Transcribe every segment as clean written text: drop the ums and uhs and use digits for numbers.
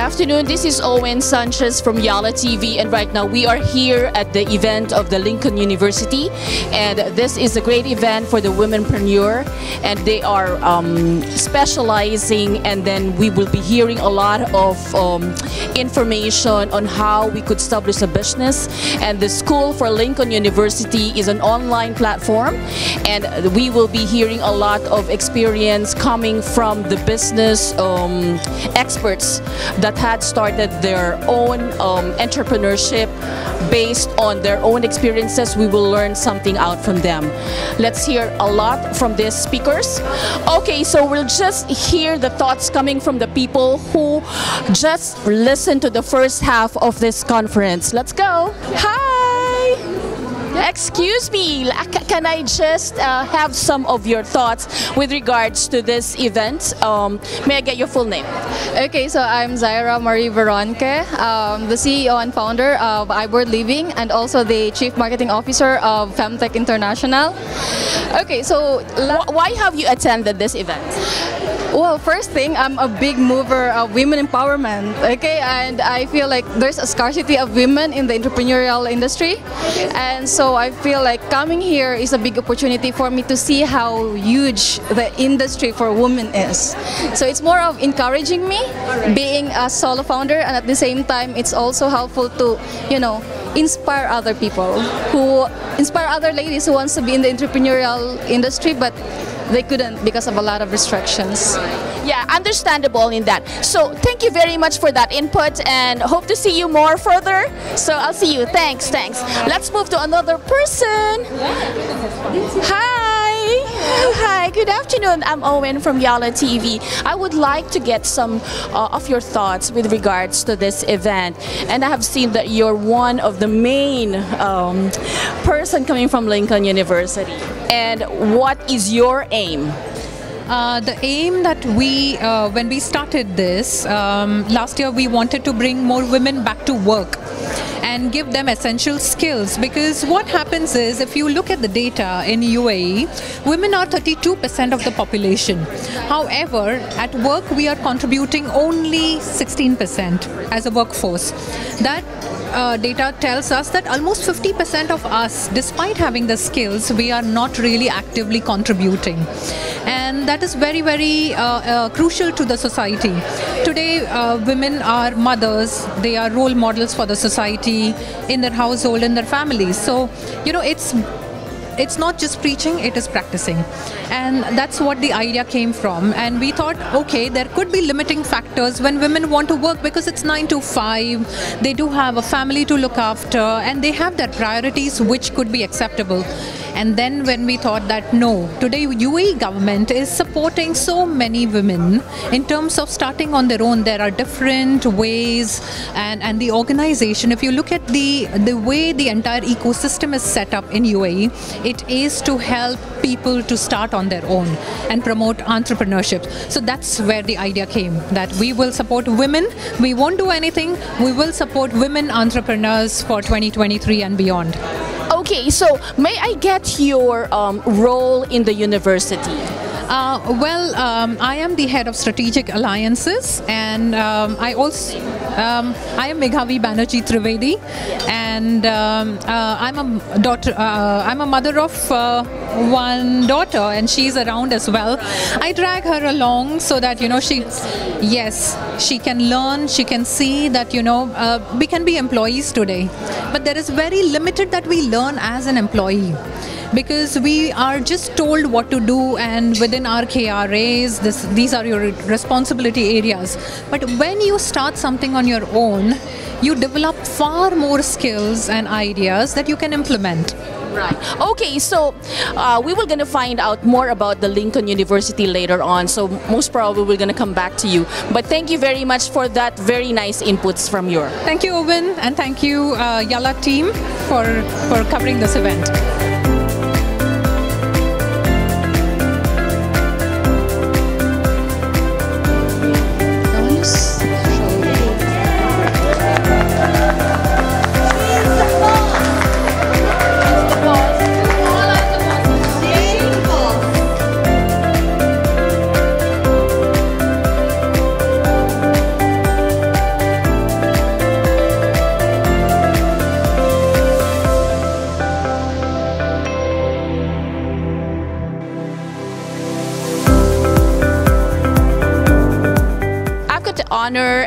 afternoon. This is Owen Sanchez from Yalla TV, and right now we are here at the event of the Lincoln University, and this is a great event for the womenpreneur, and they are specializing, and then we will be hearing a lot of information on how we could establish a business. And the School for Lincoln University is an online platform, and we will be hearing a lot of experience coming from the business experts that had started their own entrepreneurship based on their own experiences. We will learn something out from them. Let's hear a lot from these speakers. Okay, so we'll just hear the thoughts coming from the people who just listened to the first half of this conference. Let's go. Hi! Excuse me, can I just have some of your thoughts with regards to this event? May I get your full name? Okay, so I'm Zaira Marie Veronque, the CEO and founder of iBoard Living, and also the Chief Marketing Officer of Femtech International. Okay, so why have you attended this event? Well, first thing, I'm a big mover of women empowerment, okay, and I feel like there's a scarcity of women in the entrepreneurial industry, and so I feel like coming here is a big opportunity for me to see how huge the industry for women is. So it's more of encouraging me, being a solo founder, and at the same time, it's also helpful to, you know, inspire other people, inspire other ladies who wants to be in the entrepreneurial industry, but they couldn't because of a lot of restrictions. Yeah, understandable in that. So thank you very much for that input, and hope to see you more further. So I'll see you. Thanks. Let's move to another person. Hi. Hi, good afternoon. I'm Owen from Yalla TV. I would like to get some of your thoughts with regards to this event. And I have seen that you're one of the main person coming from Lincoln University. And what is your aim? The aim that we, when we started this, last year we wanted to bring more women back to work and give them essential skills, because what happens is, if you look at the data in UAE, women are 32% of the population. However, at work we are contributing only 16% as a workforce. That data tells us that almost 50% of us, despite having the skills, we are not really actively contributing. And that is very, very crucial to the society. Today, women are mothers, they are role models for the society, in their household, in their families. So, you know, it's not just preaching, it is practicing. And that's what the idea came from. And we thought, okay, there could be limiting factors when women want to work, because it's 9 to 5, they do have a family to look after, and they have their priorities which could be acceptable. And then when we thought that no, today UAE government is supporting so many women in terms of starting on their own. There are different ways, and the organization, if you look at the way the entire ecosystem is set up in UAE, it is to help people to start on their own and promote entrepreneurship. So that's where the idea came, that we will support women. We won't do anything. We will support women entrepreneurs for 2023 and beyond. Okay, so may I get your role in the university? I am the head of strategic alliances, and I am Meghavi Banerjee Trivedi, and I'm a daughter. I'm a mother of one daughter, and she's around as well. I drag her along so that, you know, she can learn. She can see that, you know, we can be employees today, but there is very limited that we learn as an employee, because we are just told what to do, and within our KRAs, these are your responsibility areas. But when you start something on your own, you develop far more skills and ideas that you can implement. Right. Okay, so we were going to find out more about the Lincoln University later on, so most probably we're going to come back to you. But thank you very much for that very nice inputs from your. Thank you, Owen, and thank you, Yalla team, for covering this event.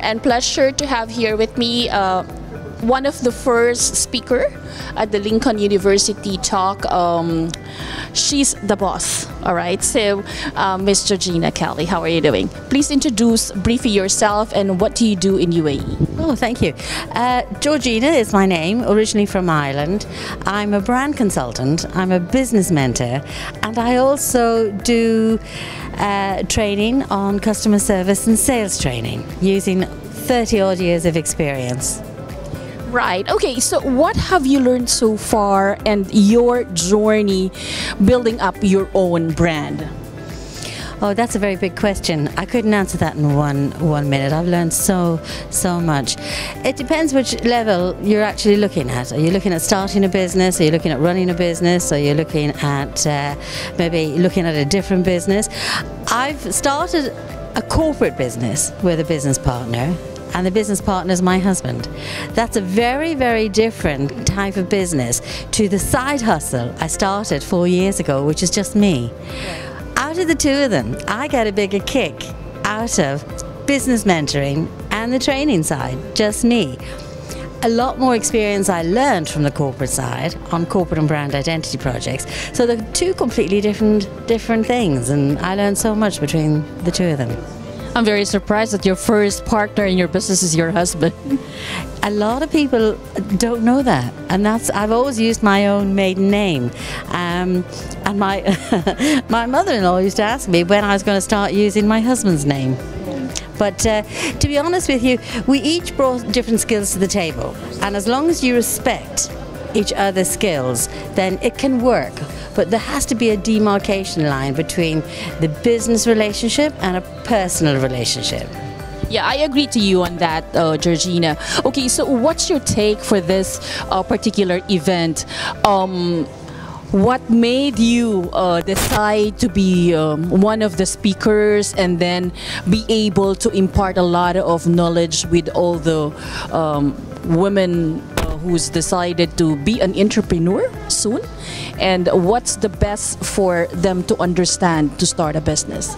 and pleasure to have here with me one of the first speaker at the Lincoln University talk. She's the boss, all right? So, Miss Georgina Kelly, how are you doing? Please introduce briefly yourself and what do you do in UAE? Oh, thank you. Georgina is my name, originally from Ireland. I'm a brand consultant, I'm a business mentor, and I also do training on customer service and sales training using 30 odd years of experience. Right. Okay. So, what have you learned so far, and your journey building up your own brand? Oh, that's a very big question. I couldn't answer that in one minute. I've learned so much. It depends which level you're actually looking at. Are you looking at starting a business? Are you looking at running a business? Are you looking at maybe looking at a different business? I've started a corporate business with a business partner. And the business partner is my husband. That's a very different type of business to the side hustle I started 4 years ago, which is just me. Out of the two of them, I get a bigger kick out of business mentoring and the training side, just me. A lot more experience I learned from the corporate side on corporate and brand identity projects. So they're two completely different things, and I learned so much between the two of them. I'm very surprised that your first partner in your business is your husband. A lot of people don't know that, and I've always used my own maiden name, and my my mother-in-law used to ask me when I was going to start using my husband's name. But to be honest with you, we each brought different skills to the table, and as long as you respect each other's skills, then it can work. But there has to be a demarcation line between the business relationship and a personal relationship. Yeah, I agree to you on that, Georgina. Okay, so what's your take for this particular event? What made you decide to be one of the speakers and then be able to impart a lot of knowledge with all the women who's decided to be an entrepreneur soon? And what's the best for them to understand to start a business?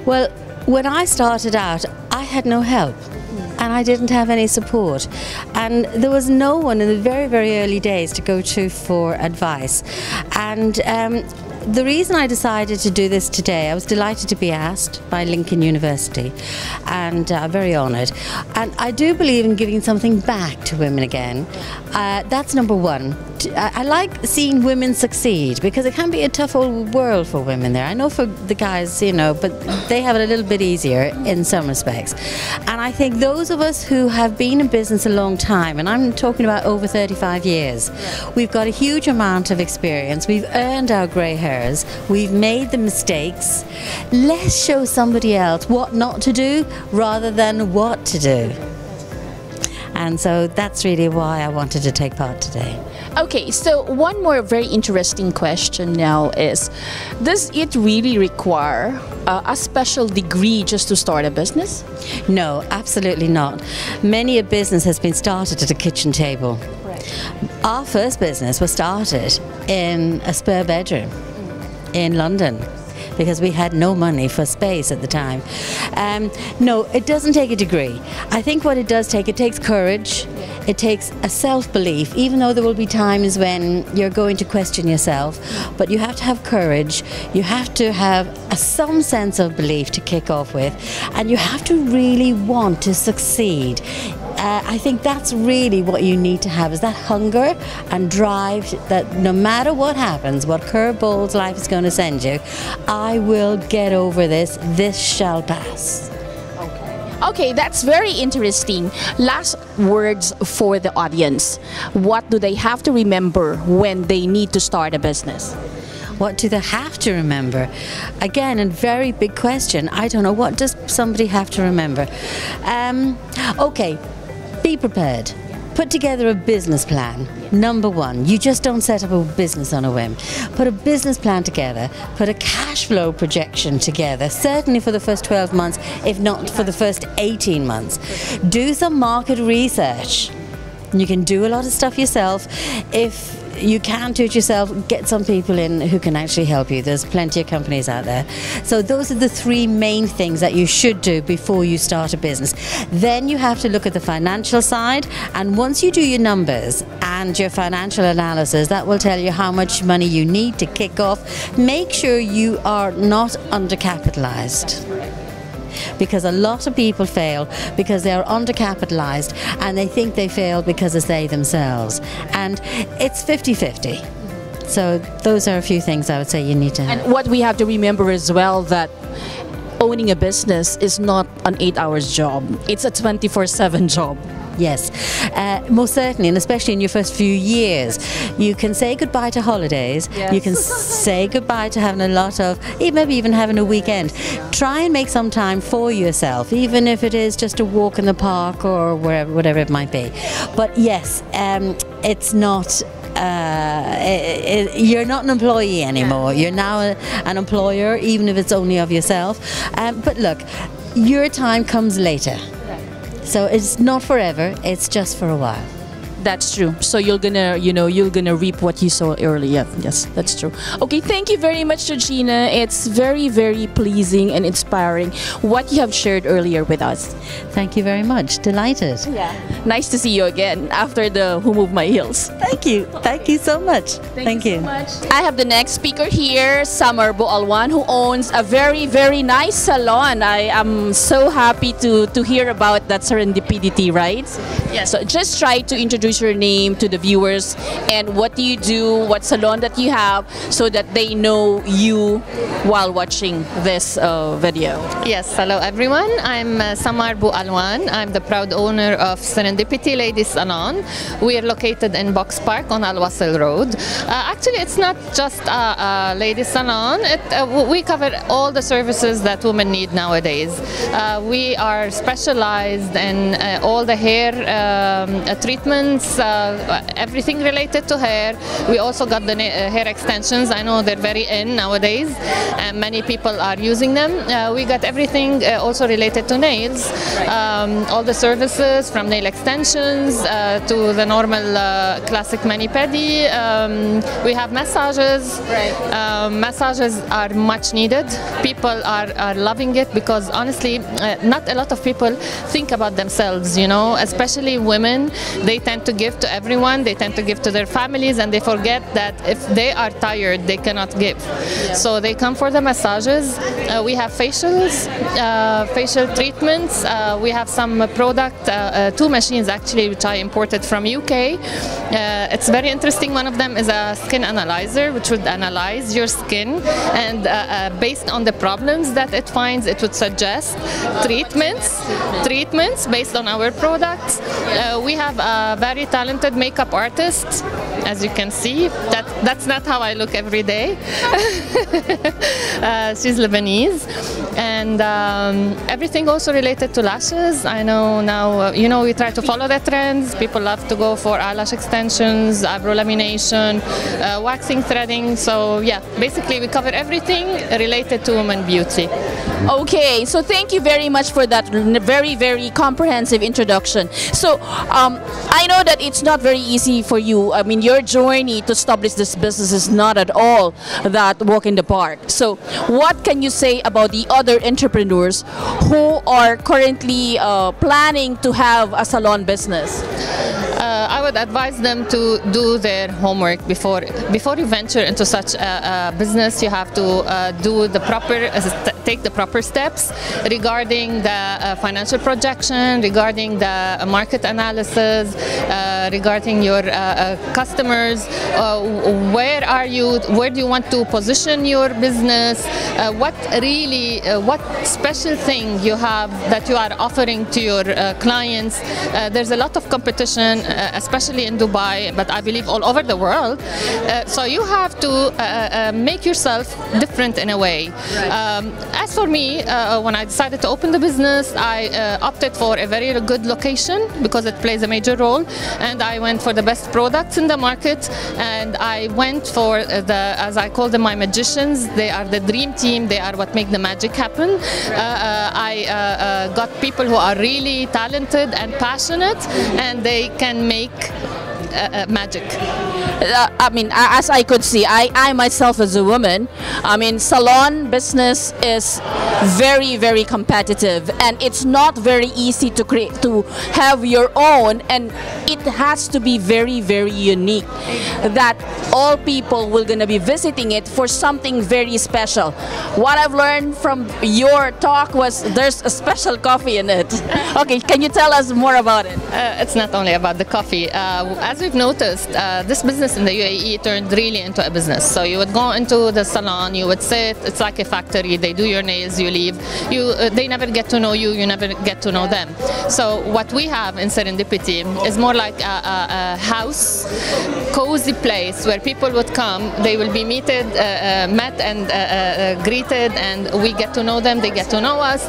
Well, when I started out, I had no help. And I didn't have any support, and there was no one in the very early days to go to for advice. And the reason I decided to do this today, I was delighted to be asked by Lincoln University, and very honoured. And I do believe in giving something back to women again. That's number one. I like seeing women succeed, because it can be a tough old world for women there. I know for the guys, you know, but they have it a little bit easier in some respects. And I think those of us who have been in business a long time, and I'm talking about over 35 years, we've got a huge amount of experience. We've earned our grey hairs. We've made the mistakes. Let's show somebody else what not to do rather than what to do. And so that's really why I wanted to take part today. Okay, so one more very interesting question now is, does it really require a special degree just to start a business? No, absolutely not. Many a business has been started at a kitchen table. Right. Our first business was started in a spare bedroom in London, because we had no money for space at the time. No, it doesn't take a degree. I think what it does take, it takes courage, it takes a self-belief, even though there will be times when you're going to question yourself, but you have to have courage, you have to have some sense of belief to kick off with, and you have to really want to succeed. I think that's really what you need to have, is that hunger and drive that no matter what happens, what curveballs life is going to send you, I will get over this, this shall pass. Okay, that's very interesting. Last words for the audience. What do they have to remember when they need to start a business? What do they have to remember? Again, a very big question. I don't know. What does somebody have to remember? Okay, be prepared. Put together a business plan. Number one, you just don't set up a business on a whim. Put a business plan together, put a cash flow projection together, certainly for the first 12 months, if not for the first 18 months. Do some market research. You can do a lot of stuff yourself. If you can't do it yourself, get some people in who can actually help you. There's plenty of companies out there. So those are the three main things that you should do before you start a business. Then you have to look at the financial side, and once you do your numbers and your financial analysis, that will tell you how much money you need to kick off. Make sure you are not undercapitalized, because a lot of people fail because they are undercapitalized and they think they fail because it's they themselves, and it's 50-50. So those are a few things I would say you need to have. And what we have to remember as well, that owning a business is not an 8-hour job, it's a 24/7 job. Yes, most certainly, and especially in your first few years. You can say goodbye to holidays, Yes. you can say goodbye to having a lot of, maybe even having a weekend. Try and make some time for yourself, even if it is just a walk in the park or wherever, whatever it might be. But yes, it's not, you're not an employee anymore. You're now an employer, even if it's only of yourself. But look, your time comes later. So it's not forever, it's just for a while. That's true. So you're gonna reap what you sow early. Yeah, yes, that's true. Okay, thank you very much, Georgina. It's very, very pleasing and inspiring what you have shared earlier with us. Thank you very much. Delighted. Yeah. Nice to see you again after the Who Moved My Heels. Thank you. Thank you so much. Thank you. So much. I have the next speaker here, Samar Bualwan, who owns a very, very nice salon. I am so happy to hear about that serendipity, right? Yes. So just try to introduce your name to the viewers and what do you do, what salon that you have, so that they know you while watching this video. Yes, hello everyone. I'm Samar Bualwan. I'm the proud owner of Serendipity Ladies Salon. We are located in Box Park on Al Wasl Road. Actually, it's not just a ladies salon. We cover all the services that women need nowadays. We are specialized in all the hair treatments, everything related to hair. We also got the hair extensions. I know they're very in nowadays, and many people are using them. We got everything also related to nails. All the services from nail extensions to the normal classic mani-pedi. We have massages. Right. Massages are much needed. People are loving it because honestly, not a lot of people think about themselves, you know, especially women. They tend to give to everyone, they tend to give to their families, and they forget that if they are tired, they cannot give. Yeah. So they come for the massages. We have facials, facial treatments. We have some product, 2 machines actually, which I imported from UK. It's very interesting. One of them is a skin analyzer, which would analyze your skin, and based on the problems that it finds, it would suggest treatments based on our products. We have a very talented makeup artist, as you can see. That's not how I look every day. She's Lebanese, and everything also related to lashes. I know now, you know, we try to follow the trends. People love to go for eyelash extensions, eyebrow lamination, waxing, threading. So yeah, basically we cover everything related to women beauty. Okay, so thank you very much for that very, very comprehensive introduction. So I know that it's not very easy for you. I mean, your journey to establish this business is not at all that walk in the park. So what can you say about the other entrepreneurs who are currently planning to have a salon business? I would advise them to do their homework before you venture into such a business. You have to take the proper steps regarding the financial projection, regarding the market analysis, regarding your customers. Where do you want to position your business? What special thing you have that you are offering to your clients? There's a lot of competition, especially in Dubai, but I believe all over the world. So you have to make yourself different in a way. As for me, when I decided to open the business, I opted for a very good location because it plays a major role, and I went for the best products in the market, and I went for as I call them, my magicians. They are the dream team. They are what make the magic happen. I got people who are really talented and passionate, and they can make magic. I mean, as I could see, I myself as a woman, I mean, salon business is very, very competitive, and it's not very easy to create, to have your own, and it has to be very, very unique, that all people will gonna be visiting it for something very special. What I've learned from your talk was there's a special coffee in it. Okay, can you tell us more about it? It's not only about the coffee. As we've noticed, this business in the UAE turned really into a business. So you would go into the salon, you would sit, it's like a factory, they do your nails, you leave. They never get to know you, you never get to know them. So what we have in Serendipity is more like a house, cozy place where people would come, they will be met and greeted, and we get to know them, they get to know us.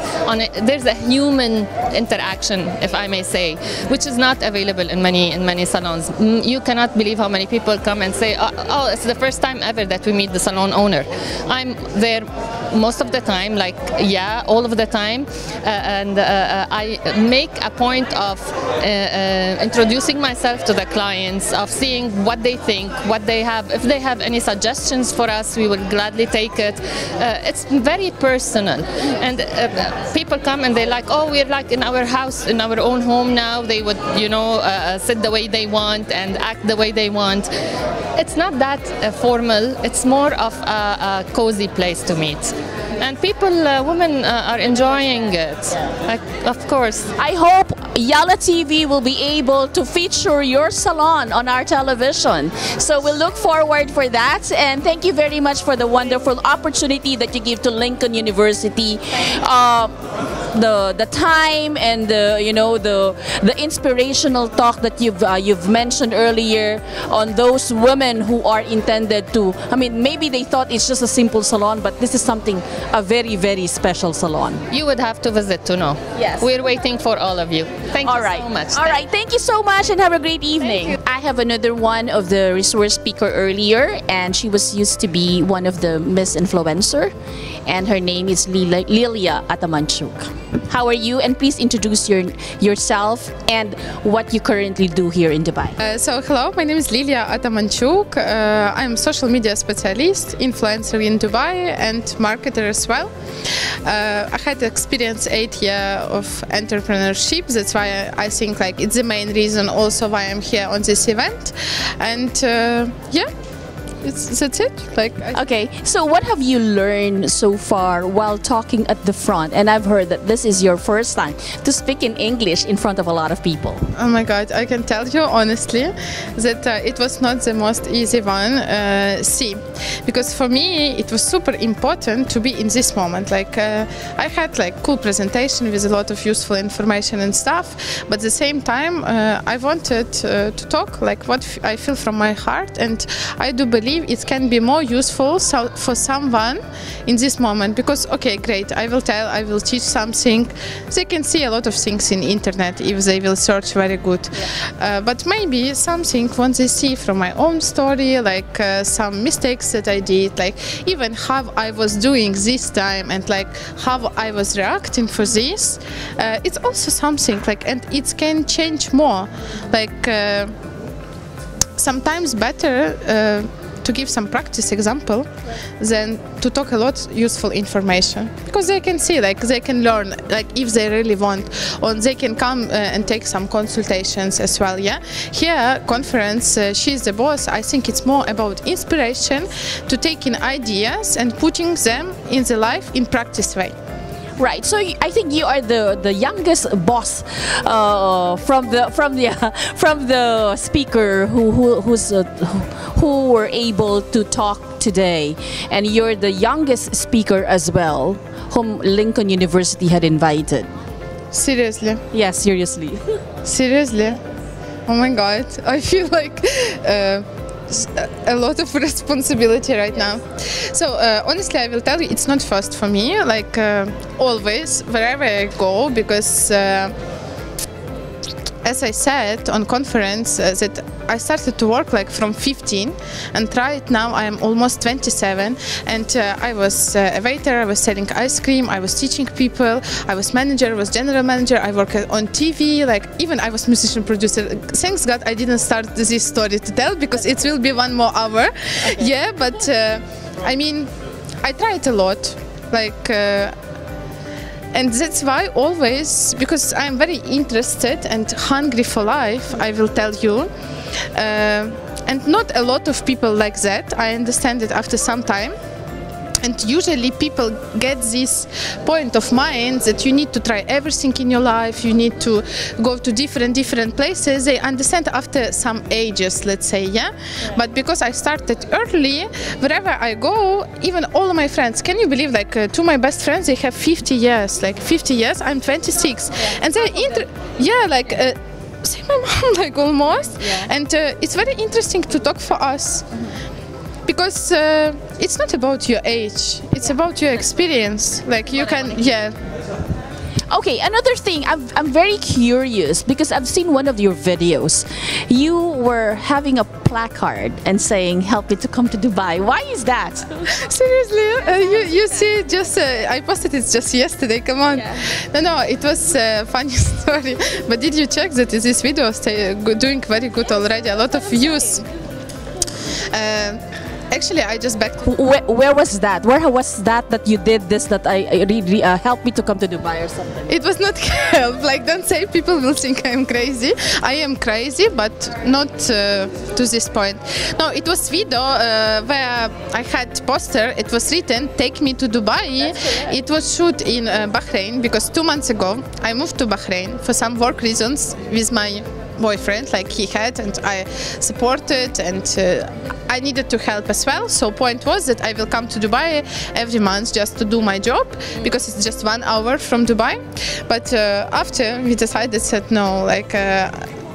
There's a human interaction, if I may say, which is not available in many salons. You cannot believe how many people come and say, oh, it's the first time ever that we meet the salon owner. I'm there most of the time, like, yeah, all of the time, and I make a point of introducing myself to the clients, of seeing what they think, what they have. If they have any suggestions for us, we will gladly take it. It's very personal, and people come and they're like, oh, we're like in our house, in our own home now. They would, you know, sit the way they want and act the way they want. It's not that formal. It's more of a cozy place to meet. And people, women are enjoying it, like, of course. I hope Yalla TV will be able to feature your salon on our television. So we'll look forward for that, and thank you very much for the wonderful opportunity that you give to Lincoln University. The time and the inspirational talk that you've mentioned earlier on those women who are intended to, I mean, maybe they thought it's just a simple salon, but this is something, a very, very special salon. You would have to visit to know. Yes. We're waiting for all of you. Thank you so much. All right, thank you so much and have a great evening. I have another one of the resource speaker earlier, and she was used to be one of the Miss Influencer, and her name is Lilia Atamanchuk. How are you? And please introduce yourself and what you currently do here in Dubai. So hello, my name is Lilia Atamanchuk. I'm a social media specialist, influencer in Dubai, and marketer as well. I had experience 8 years of entrepreneurship. That's why I think like it's the main reason also why I'm here on this event. And yeah. That's it. Okay, so what have you learned so far while talking at the front? And I've heard that this is your first time to speak in English in front of a lot of people. Oh my God, I can tell you honestly that it was not the most easy one. Because for me it was super important to be in this moment. I had like cool presentation with a lot of useful information and stuff, but at the same time I wanted to talk like what I feel from my heart, and I do believe it can be more useful for someone in this moment, because okay, great, I will teach something. They can see a lot of things in internet if they will search very good, but maybe something when they see from my own story, like some mistakes that I did, like even how I was doing this time and like how I was reacting for this, it's also something like, and it can change more, like sometimes better to give some practice example than to talk a lot useful information, because they can see, like they can learn, like if they really want, or they can come and take some consultations as well. Yeah, here conference, she's the boss. I think it's more about inspiration to take in ideas and putting them in the life in practice way. Right. So I think you are the youngest boss from the speaker who were able to talk today, and you're the youngest speaker as well, whom Lincoln University had invited. Seriously? Yes, seriously. Seriously? Oh my God! I feel like a lot of responsibility right now. So honestly, I will tell you, it's not first for me, like always wherever I go, because as I said on conference, that I started to work like from 15, and right now I am almost 27, and I was a waiter, I was selling ice cream, I was teaching people, I was manager, I was general manager, I worked on TV, like even I was musician producer. Thanks God I didn't start this story to tell, because it will be 1 more hour. Okay. Yeah, but I mean, I tried a lot, like and that's why always, because I'm very interested and hungry for life, I will tell you. And not a lot of people like that. I understand it after some time. And usually people get this point of mind that you need to try everything in your life, you need to go to different places. They understand after some ages, let's say, yeah? But because I started early, wherever I go, even all of my friends, can you believe, like two my best friends, they have 50 years, like 50 years, I'm 26. Yeah. And they're like, say my mom, like almost. Yeah. And it's very interesting to talk for us. Because it's not about your age, it's about your experience. Like you can, yeah. Okay, another thing, I'm very curious because I've seen one of your videos. You were having a placard and saying, "Help me to come to Dubai." Why is that? Seriously, you see, just I posted it just yesterday. Come on, yeah. No, it was a funny story. But did you check that this video is doing very good already? A lot of views. Actually, I just backed. Where was that? Where was that you did this? That I really helped me to come to Dubai or something? It was not help. Like, don't say people will think I am crazy. I am crazy, but not to this point. No, it was video where I had poster. It was written, "Take me to Dubai." It was shoot in Bahrain because 2 months ago I moved to Bahrain for some work reasons with my boyfriend, like he had, and I supported, and I needed to help as well. So point was that I will come to Dubai every month just to do my job, because it's just 1 hour from Dubai. But after we decided that no, like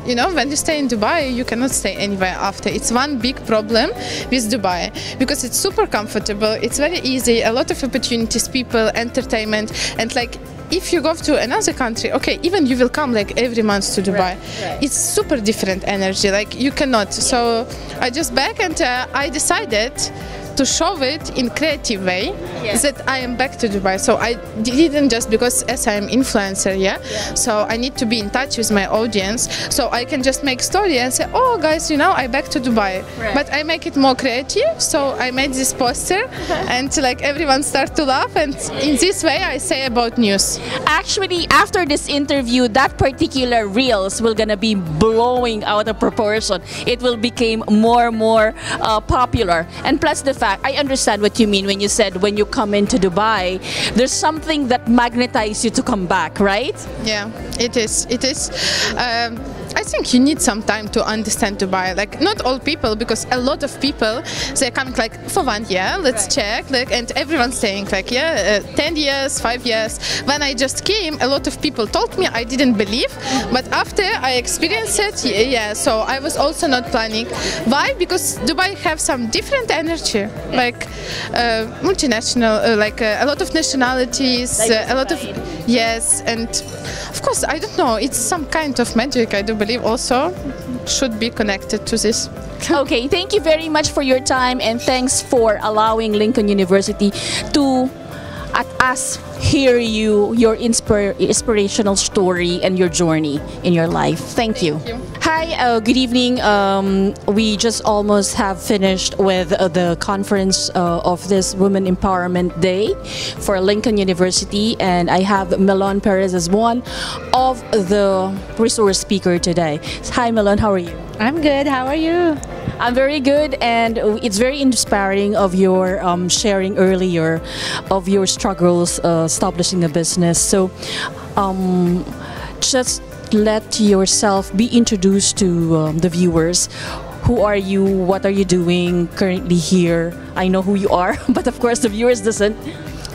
you know, when you stay in Dubai, you cannot stay anywhere after. It's one big problem with Dubai, because it's super comfortable, it's very easy, a lot of opportunities, people, entertainment, and like if you go to another country, okay, even you will come like every month to Dubai. Right. It's super different energy, like you cannot. So I just back, and I decided to show it in creative way, that I am back to Dubai. So I didn't just because as I am influencer, so I need to be in touch with my audience, so I can just make story and say, oh guys, you know, I back to Dubai. Right. But I make it more creative, so I made this poster and like everyone start to laugh, and in this way I say about news. Actually, after this interview, that particular reels will gonna be blowing out of proportion. It will become more popular, and plus the fact, I understand what you mean when you said when you come into Dubai, there's something that magnetizes you to come back, right? Yeah, it is. It is. I think you need some time to understand Dubai. Like not all people, because a lot of people, they're coming like for 1 year, let's check, like, and everyone's saying like 10 years, 5 years. When I just came, a lot of people told me, I didn't believe, but after I experienced it, so I was also not planning. Why? Because Dubai have some different energy, like multinational, like a lot of nationalities, a lot of, and of course, I don't know, it's some kind of magic, I do believe also should be connected to this. Okay, thank you very much for your time, and thanks for allowing Lincoln University to at us hear your inspirational story and your journey in your life. Thank you. Hi, good evening. We just almost have finished with the conference of this Women Empowerment Day for Lincoln University, and I have Melon Perez as one of the resource speaker today. Hi Melon, how are you? I'm good, how are you? I'm very good, and it's very inspiring of your sharing earlier of your struggles establishing a business. So just let yourself be introduced to the viewers. Who are you? What are you doing currently here? I know who you are, but of course the viewers doesn't.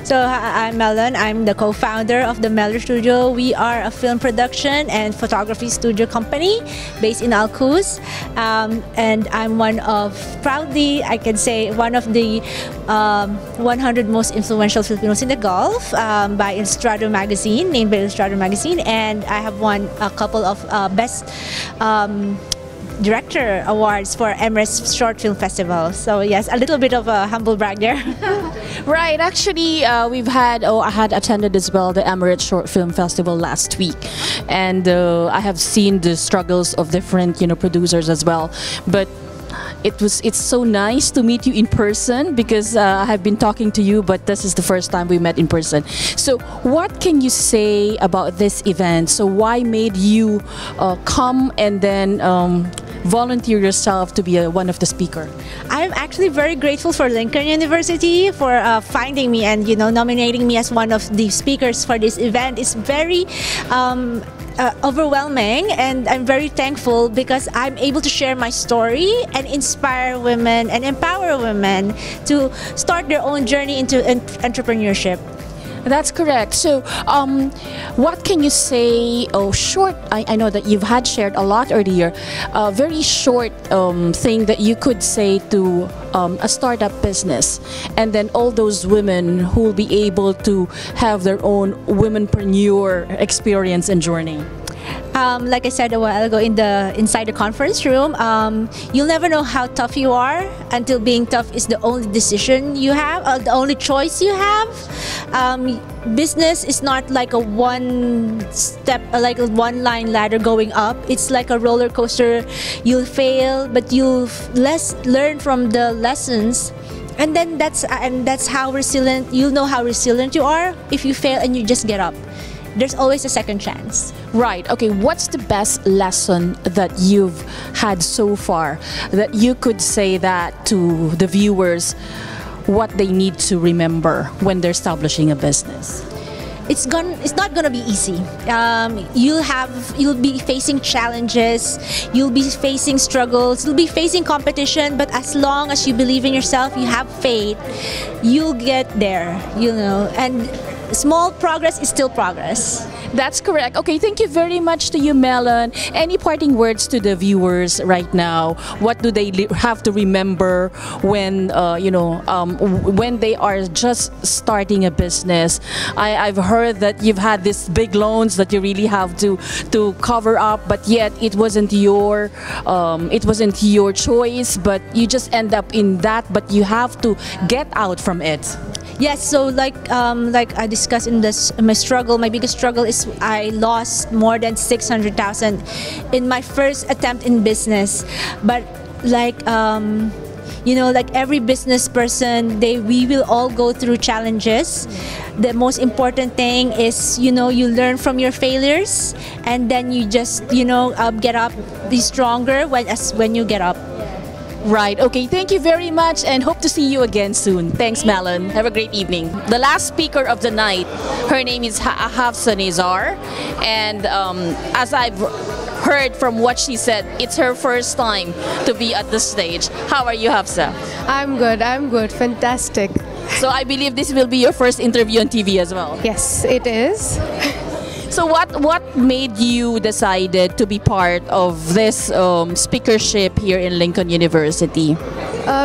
So I'm Melon. I'm the co-founder of the Melon Studio. We are a film production and photography studio company based in Al Quoz. and I'm proudly, I can say, one of the 100 most influential Filipinos in the Gulf by Illustrado magazine, named by Illustrado magazine, and I have won a couple of best director awards for Emirates Short Film Festival. So yes, a little bit of a humble brag there. Right. Actually, I had attended as well the Emirates Short Film Festival last week, and I have seen the struggles of different producers as well. But it's so nice to meet you in person, because I have been talking to you, but this is the first time we met in person. So what can you say about this event? So why made you come and then volunteer yourself to be one of the speaker? I'm actually very grateful for Lincoln University for finding me and nominating me as one of the speakers for this event. It's very overwhelming, and I'm very thankful because I'm able to share my story and inspire women and empower women to start their own journey into entrepreneurship. That's correct. So, what can you say? Oh, short. I know that you've had shared a lot earlier. A very short thing that you could say to a startup business, and then all those women who will be able to have their own womenpreneur experience and journey. Like I said a while ago inside the conference room, you'll never know how tough you are until being tough is the only decision you have, or the only choice you have. Business is not like a like a one-line ladder going up. It's like a roller coaster. You'll fail, but you'll learn from the lessons. And then that's how resilient, you'll know how resilient you are if you fail and you just get up. There's always a second chance. Right. Okay. What's the best lesson that you've had so far that you could say that to the viewers, what they need to remember when they're establishing a business? It's not gonna be easy. You'll be facing challenges, you'll be facing struggles, you'll be facing competition, but as long as you believe in yourself, you have faith, you'll get there, and small progress is still progress. That's correct. Okay, thank you very much to you, Melon. Any parting words to the viewers right now? What do they have to remember when when they are just starting a business? I've heard that you've had these big loans that you really have to cover up, but yet it wasn't your choice, but you just end up in that, but you have to get out from it. Yes, so like I discussed in my biggest struggle is I lost more than 600,000 in my first attempt in business. But like every business person, we will all go through challenges. The most important thing is you learn from your failures, and then you just get up, be stronger when you get up. Right. Okay. Thank you very much, and hope to see you again soon. Thanks, Malon. Have a great evening. The last speaker of the night, her name is Hafsa Nizar, and as I've heard from what she said, it's her first time to be at the stage. How are you, Hafsa? I'm good. Fantastic. So I believe this will be your first interview on TV as well. Yes, it is. So what made you decided to be part of this speakership here in Lincoln University?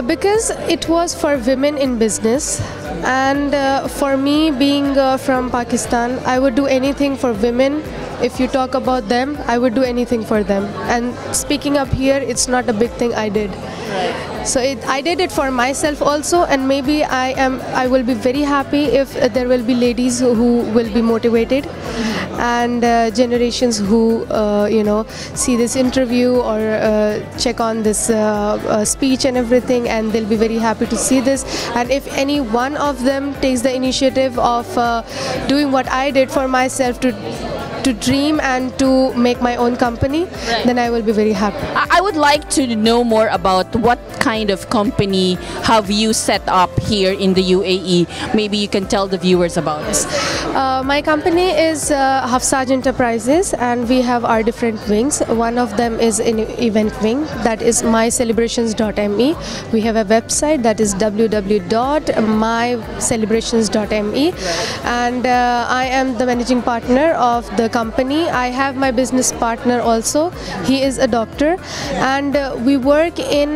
Because it was for women in business, and for me being from Pakistan, I would do anything for women. If you talk about them, I would do anything for them. And speaking up here, it's not a big thing I did. Right. So I did it for myself also, and maybe I will be very happy if there will be ladies who will be motivated, and generations who see this interview or check on this speech and everything, and they'll be very happy to see this. And if any one of them takes the initiative of doing what I did for myself, to dream and to make my own company, right, then I will be very happy. I would like to know more about what kind of company have you set up here in the UAE. Maybe you can tell the viewers about this. My company is Hafsaj Enterprises, and we have our different wings. One of them is an event wing, that is mycelebrations.me. We have a website that is www.mycelebrations.me, and I am the managing partner of the company. I have my business partner also. He is a doctor, and we work in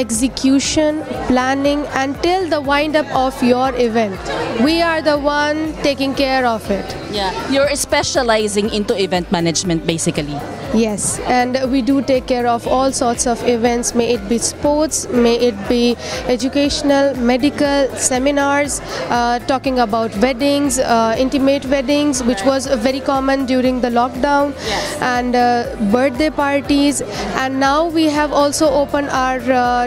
execution, planning until the wind up of your event. We are the one taking care of it. Yeah, you're specializing into event management basically. Yes, and we do take care of all sorts of events, may it be sports, may it be educational, medical, seminars, talking about weddings, intimate weddings, which was very common during the lockdown, and birthday parties, and now we have also opened our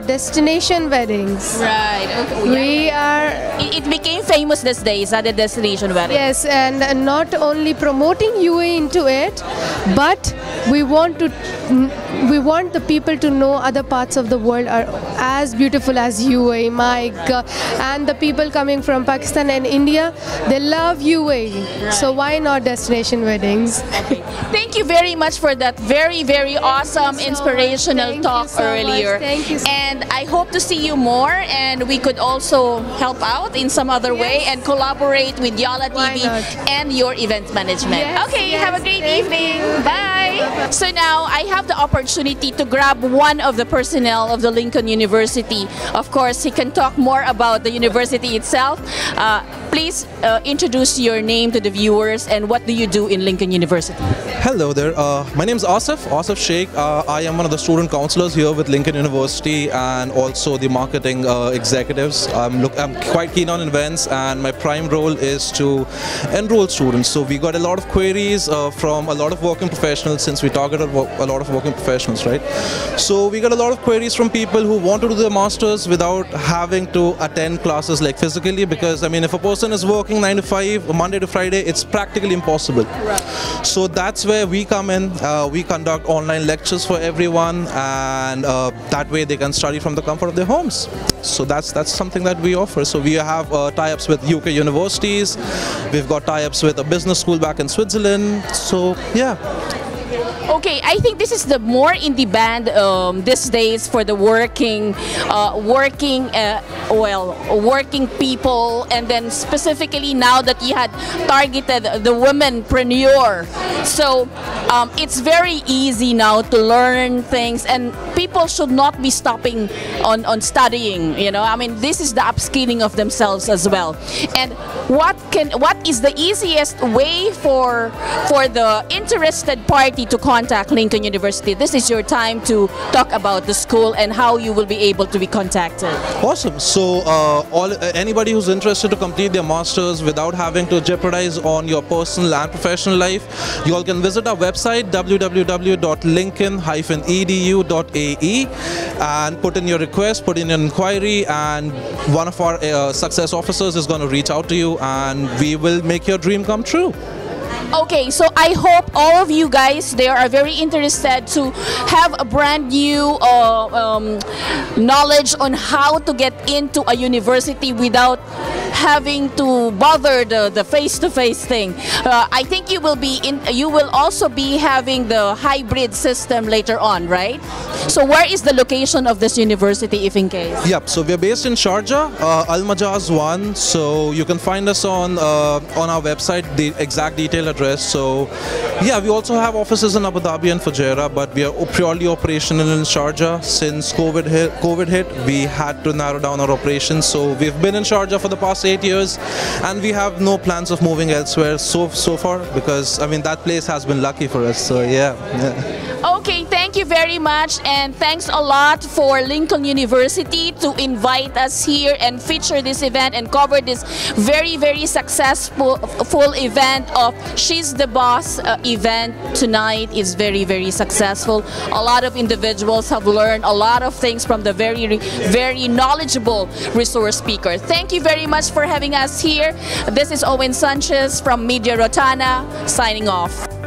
destination weddings. Right, okay. We are... It became famous these days at the destination wedding. Yes, and not only promoting UAE into it, but we want the people to know other parts of the world are as beautiful as UAE. My God. And the people coming from Pakistan and India, they love UAE. Right. So why not destination weddings? Okay. Thank you very much for that very, very awesome, inspirational talk earlier. Thank you so and I hope to see you more, and we could also help out in some other way and collaborate with Yalla TV and your event management. Okay, have a great evening. Bye. So now I have the opportunity to grab one of the personnel of the Lincoln University. Of course, he can talk more about the university itself. Please introduce your name to the viewers, and what do you do in Lincoln University? Hello there. My name is Asif Sheikh. I am one of the student counselors here with Lincoln University and also the marketing executives. I'm quite keen on events, and my prime role is to enroll students. So we got a lot of queries from a lot of working professionals, since we target a lot of working professionals, right? So we got a lot of queries from people who want to do their masters without having to attend classes like physically, because I mean, if a person is working 9 to 5 Monday to Friday, it's practically impossible. Right. So that's where we come in. We conduct online lectures for everyone, and that way they can study from the comfort of their homes. So that's something that we offer. So we have tie-ups with UK universities. We've got tie-ups with a business school back in Switzerland. So yeah. Okay, I think this is the more in demand these days for the working people, and then specifically now that you had targeted the womenpreneur. So it's very easy now to learn things, and people should not be stopping on studying. You know, I mean, this is the upskilling of themselves as well. And what is the easiest way for the interested party to contact Lincoln University? This is your time to talk about the school and how you will be able to be contacted. Awesome. So anybody who's interested to complete their masters without having to jeopardize on your personal and professional life, you all can visit our website www.lincoln-edu.ae and put in your request, put in an inquiry, and one of our success officers is going to reach out to you, and we will make your dream come true. Okay, so I hope all of you guys there are very interested to have a brand new knowledge on how to get into a university without having to bother the face-to-face thing. I think you will also be having the hybrid system later on, right? So where is the location of this university, if in case? Yep, so we're based in Sharjah, Al Majaz 1. So you can find us on our website, the exact detail address. So yeah, we also have offices in Abu Dhabi and Fujairah, but we are purely operational in Sharjah. Since COVID hit, we had to narrow down our operations. So we've been in Sharjah for the past 8 years, and we have no plans of moving elsewhere so far, because I mean, that place has been lucky for us. So yeah. Okay, thank you very much, and thanks a lot for Lincoln University to invite us here and feature this event and cover this very, very successful event of She's the Boss event tonight. Is very, very successful. A lot of individuals have learned a lot of things from the very, very knowledgeable resource speaker. Thank you very much for having us here. This is Owen Sanchez from Media Rotana, signing off.